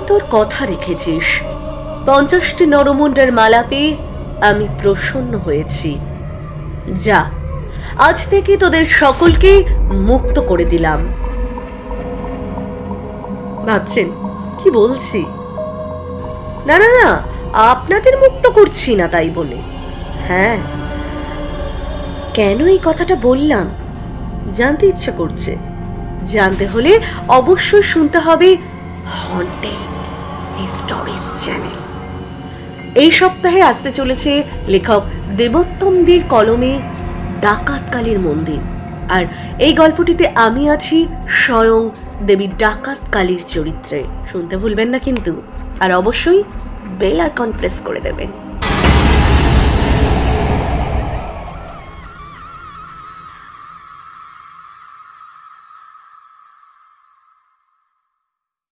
তোর কথা রেখেছিস। 50টি নরমুন্ডের মালা পেয়ে আমি প্রসন্ন হয়েছি। যা, আজ থেকে তোদের সকলকে মুক্ত করে দিলাম। ভাবছেন কি বলছি? না না না, আপনাদের মুক্ত করছি না তাই বলে। হ্যাঁ, কেন এই কথাটা বললাম জানতে ইচ্ছা করছে? জানতে হলে অবশ্যই শুনতে হবে হন্টেড স্টোরিজ চ্যানেল। এই সপ্তাহে আসতে চলেছে লেখক দেবোত্তমদের কলমে ডাকাতকালীর মন্দির। আর এই গল্পটিতে আমি আছি স্বয়ং দেবী ডাকাতকালীর চরিত্রে। শুনতে ভুলবেন না কিন্তু, আর অবশ্যই বেল আইকন প্রেস করে দেবেন।